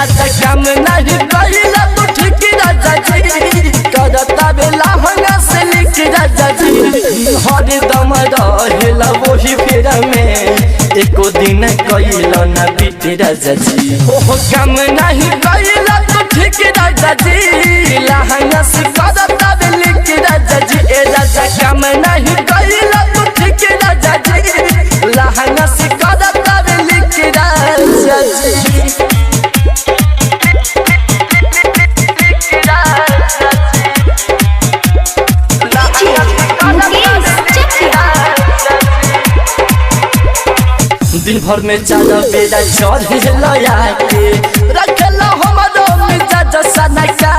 राजा काम नहीं कइला तो ठीक राजा जी करता बेला हंगा से लिख राजा जी हर दम रहेला वही फेर में एको दिन कइला ना बीत राजा जी हो काम नहीं कइला तो ठीक राजा जी लहंगा से करता बे लिख राजा जी ए राजा काम नहीं कइला तो ठीक राजा जी लहंगा से करता बे लिख राजा जी दिन भर में चार बेड़ा चढ़ लया के रखला हमरो मिजाज सनका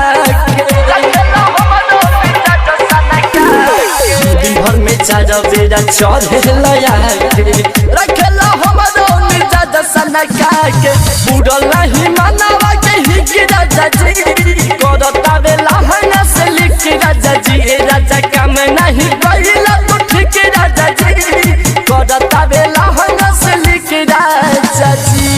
दिन भर में चार बेड़ा चढ़ लया के रखला हमरो मिजाज सनका के बुड़ल नहीं मानवा के ही राजा जी करता बेला हंगा से लिख राजा जी राजा काम नहीं कइला तो ठीक राजा जी करता बेला हंगा से लिख राजा जी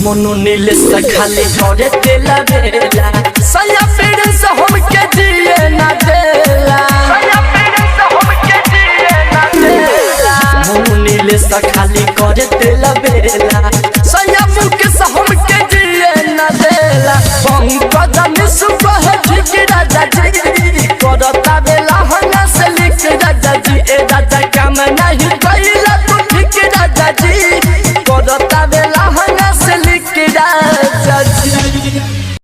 मनो नीले से खाली करे तेला बेला सया पेड़ से हम के दिए ना देला सया पेड़ से हम के दिए ना देला मनो नीले से खाली करे तेला बेला